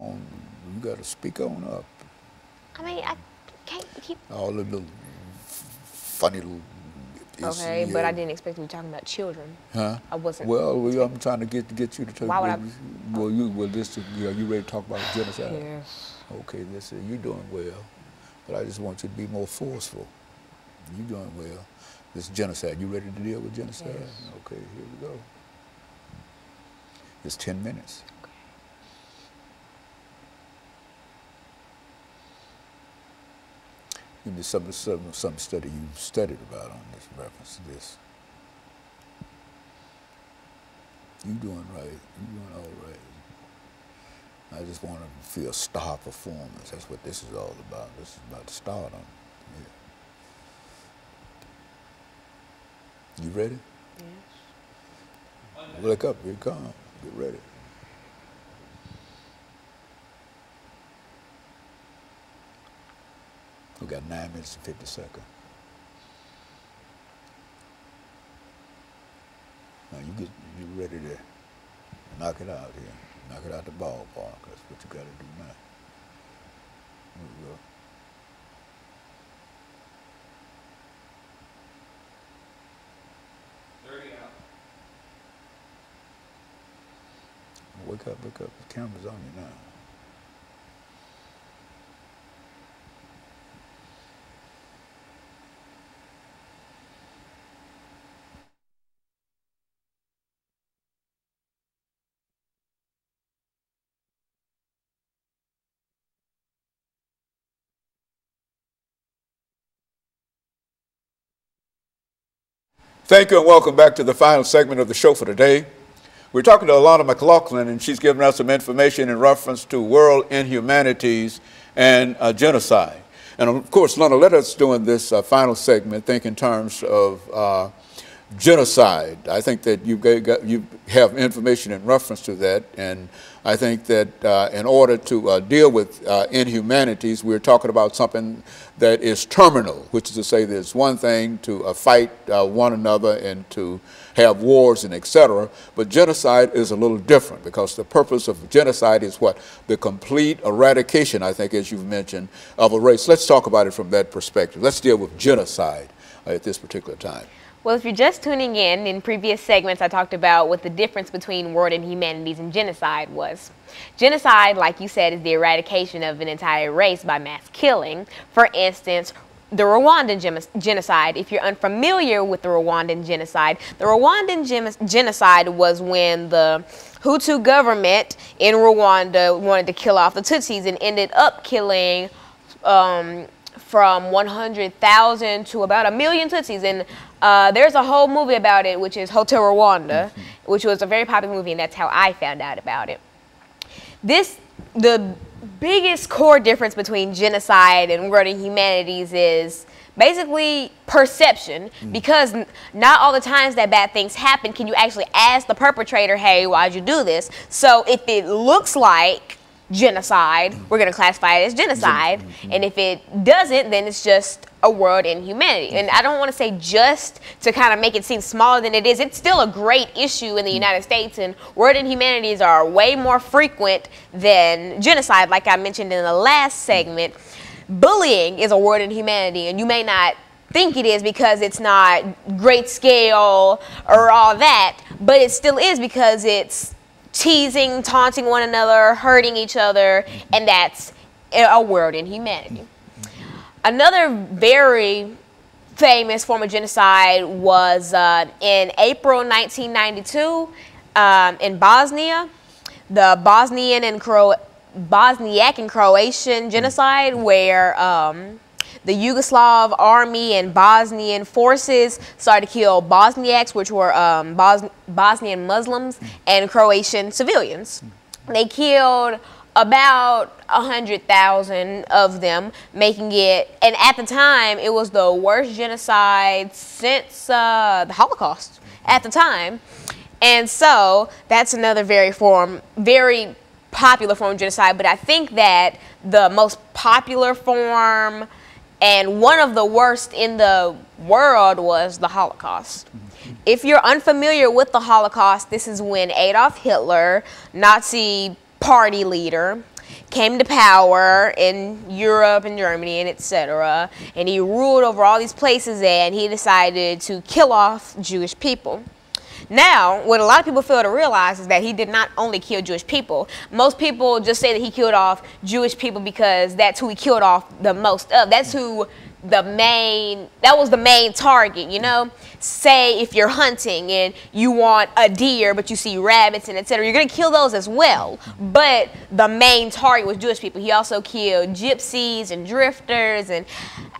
You got to speak on up. I mean, I can't keep... All the little funny little... Okay, but I didn't expect you to be talking about children. Huh? I wasn't... Well, I'm trying to get you to talk... Why would I... Well, you ready to talk about genocide? Yes. Okay, listen, you're doing well, but I just want you to be more forceful. You're doing well. This is genocide. You ready to deal with genocide? Yes. Okay, here we go. It's 10 minutes. Okay. Give me some study you studied about on this reference to this. You doing right. You doing all right. I just want to feel star performance. That's what this is all about. This is about stardom. Yeah. You ready? Yes. Look up. Here it comes. Get ready. We got 9 minutes and 50 seconds. Now you ready to knock it out here. Knock it out the ballpark. That's what you got to do now. Here we go. Wake up, wake up. The camera's on you now. Thank you and welcome back to the final segment of the show for today. We're talking to Alana McLaughlin, and she's giving us some information in reference to world inhumanities and genocide. And of course, Alana, let us doing this final segment think in terms of genocide. I think that you have information in reference to that, and I think that in order to deal with inhumanities, we're talking about something that is terminal, which is to say there's one thing to fight one another and to have wars and etc. But genocide is a little different because the purpose of genocide is what? The complete eradication, I think, as you've mentioned, of a race. Let's talk about it from that perspective. Let's deal with genocide at this particular time. Well, if you're just tuning in previous segments, I talked about what the difference between world inhumanities and genocide was. Genocide, like you said, is the eradication of an entire race by mass killing. For instance, the Rwandan genocide. If you're unfamiliar with the Rwandan genocide genocide was when the Hutu government in Rwanda wanted to kill off the Tutsis and ended up killing from 100,000 to about 1 million Tutsis. And there's a whole movie about it, which is Hotel Rwanda, which was a very popular movie, and that's how I found out about it. The biggest core difference between genocide and world inhumanities is basically perception, because not all the times that bad things happen can you actually ask the perpetrator, hey, why'd you do this? So if it looks like genocide, we're going to classify it as genocide, and if it doesn't, then it's just a world inhumanity. And I don't want to say just to kind of make it seem smaller than it is. It's still a great issue in the United States, and world inhumanities are way more frequent than genocide. Like I mentioned in the last segment, bullying is a world inhumanity, and you may not think it is because it's not great scale or all that, but it still is because it's teasing, taunting one another, hurting each other, and that's a world inhumanity. Another very famous form of genocide was in April 1992 in Bosnia, the Bosniak and Croatian genocide, where the Yugoslav army and Bosnian forces started to kill Bosniaks, which were Bosnian Muslims, and Croatian civilians. They killed about 100,000 of them, making it, and at the time, it was the worst genocide since the Holocaust at the time. And so that's another very popular form of genocide, but I think that the most popular form and one of the worst in the world was the Holocaust. If you're unfamiliar with the Holocaust, this is when Adolf Hitler, Nazi party leader, came to power in Europe and Germany and etc. And he ruled over all these places, and he decided to kill off Jewish people. Now, what a lot of people fail to realize is that he did not only kill Jewish people. Most people just say that he killed off Jewish people because that's who he killed off the most of. That's who that was the main target, you know? Say if you're hunting and you want a deer, but you see rabbits and etc., you're going to kill those as well. But the main target was Jewish people. He also killed gypsies and drifters and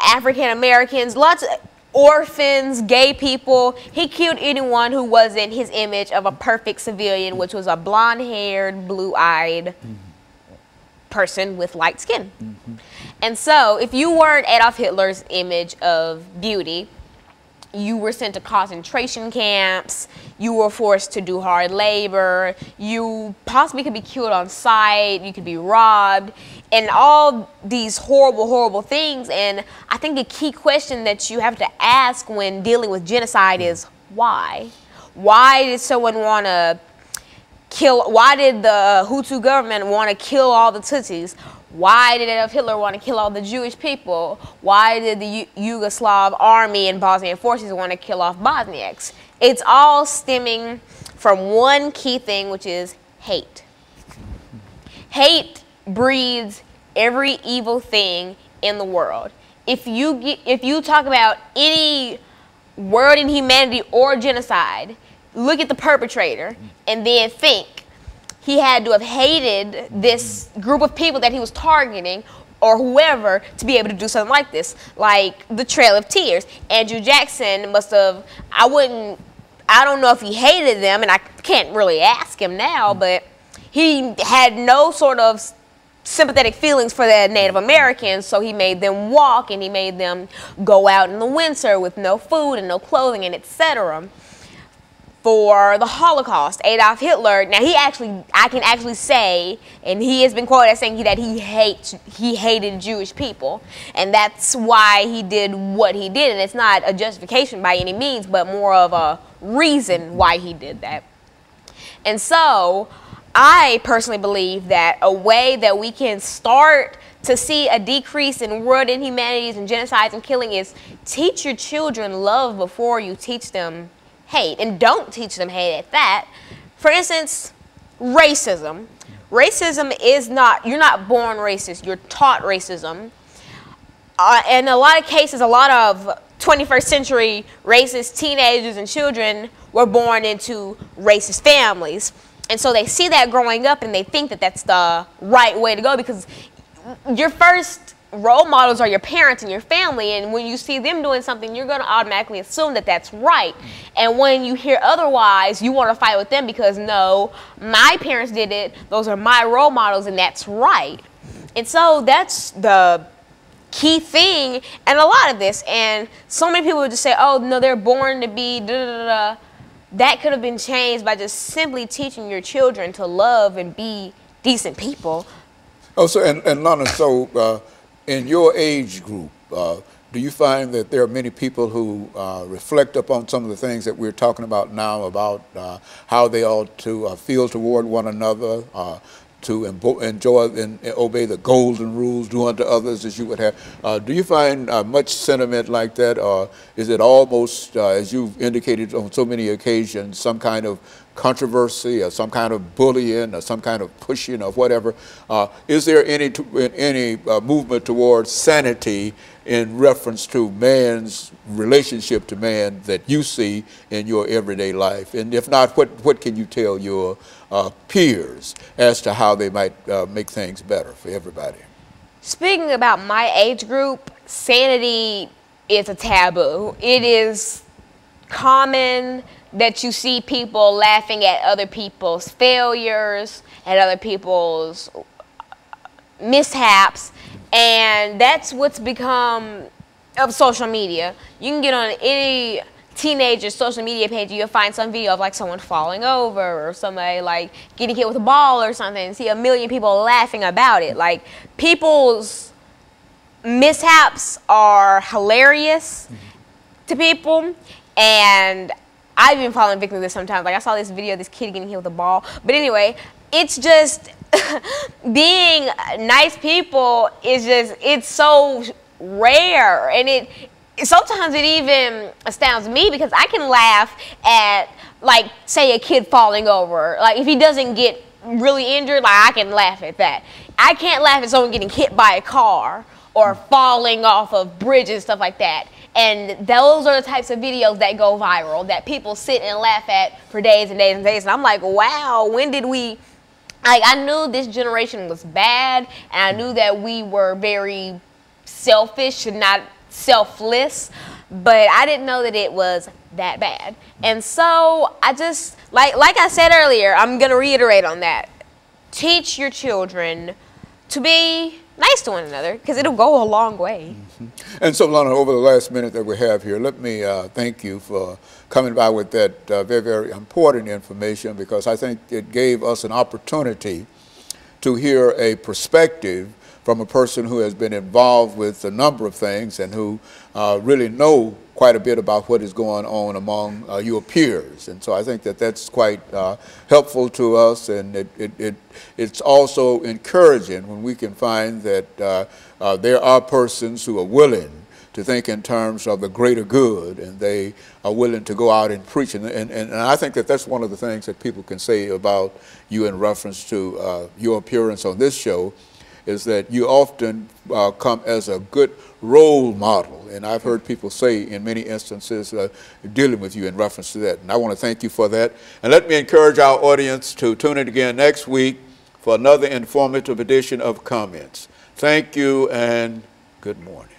African Americans, lots of orphans, gay people. He killed anyone who wasn't his image of a perfect civilian, which was a blonde-haired, blue-eyed person with light skin. And so if you weren't Adolf Hitler's image of beauty, you were sent to concentration camps, you were forced to do hard labor, you possibly could be killed on sight, you could be robbed, and all these horrible, horrible things. And I think the key question that you have to ask when dealing with genocide is why? Why did someone want to kill, why did the Hutu government want to kill all the Tutsis? Why did Adolf Hitler want to kill all the Jewish people? Why did the Yugoslav army and Bosnian forces want to kill off Bosniaks? It's all stemming from one key thing, which is hate. Hate breeds every evil thing in the world. If you talk about any world inhumanity or genocide, look at the perpetrator and then think he had to have hated this group of people that he was targeting or whoever to be able to do something like this, like the Trail of Tears. Andrew Jackson must have, I don't know if he hated them, and I can't really ask him now, but he had no sort of sympathetic feelings for the Native Americans, so he made them walk and he made them go out in the winter with no food and no clothing and etc. For the Holocaust, Adolf Hitler, now I can actually say, and he has been quoted as saying that he hated Jewish people, and that's why he did what he did. And it's not a justification by any means, but more of a reason why he did that. And so I personally believe that a way that we can start to see a decrease in world inhumanities and genocides and killing is teach your children love before you teach them hate, and don't teach them hate at that. For instance, racism. Racism is not, you're not born racist, you're taught racism. In a lot of cases, a lot of 21st century racist teenagers and children were born into racist families. And so they see that growing up and they think that that's the right way to go, because your first role models are your parents and your family, and when you see them doing something, you're going to automatically assume that that's right. And when you hear otherwise, you want to fight with them because, no, my parents did it, those are my role models, and that's right. And so that's the key thing and a lot of this. And so many people would just say, oh, no, they're born to be da-da-da-da. That could have been changed by just simply teaching your children to love and be decent people. Oh, so, and Lana, so in your age group, do you find that there are many people who reflect upon some of the things that we're talking about now, about how they ought to feel toward one another, to enjoy and obey the golden rules, do unto others as you would have? Do you find much sentiment like that, or is it almost, as you've indicated on so many occasions, some kind of controversy or some kind of bullying or some kind of pushing or whatever? Is there any movement towards sanity in reference to man's relationship to man that you see in your everyday life? And if not, what can you tell your peers as to how they might make things better for everybody? Speaking about my age group, sanity is a taboo. It is common that you see people laughing at other people's failures, at other people's mishaps, and that's what's become of social media. You can get on any teenager's social media page, you'll find some video of like someone falling over or somebody like getting hit with a ball or something, and see a million people laughing about it. Like, people's mishaps are hilarious to people, and I've been falling victim to this sometimes. Like, I saw this video of this kid getting hit with a ball. But anyway, it's just, being nice people is just, it's so rare, and sometimes it even astounds me, because I can laugh at, like, say a kid falling over. Like, if he doesn't get really injured, like, I can laugh at that. I can't laugh at someone getting hit by a car or falling off of bridges and stuff like that. And those are the types of videos that go viral, that people sit and laugh at for days and days and days. And I'm like, wow, when did we... Like, I knew this generation was bad, and I knew that we were very selfish and not selfless, but I didn't know that it was that bad. And so I just, like I said earlier, I'm going to reiterate on that. Teach your children to be nice to one another, because it'll go a long way. Mm-hmm. And so, Alana, over the last minute that we have here, let me thank you for coming by with that very, very important information, because I think it gave us an opportunity to hear a perspective from a person who has been involved with a number of things and who really know quite a bit about what is going on among your peers. And so I think that that's quite helpful to us, and it's also encouraging when we can find that there are persons who are willing to think in terms of the greater good, and they are willing to go out and preach. And I think that that's one of the things that people can say about you in reference to your appearance on this show, is that you often come as a good role model. And I've heard people say in many instances dealing with you in reference to that. And I want to thank you for that. And let me encourage our audience to tune in again next week for another informative edition of Comments. Thank you and good morning.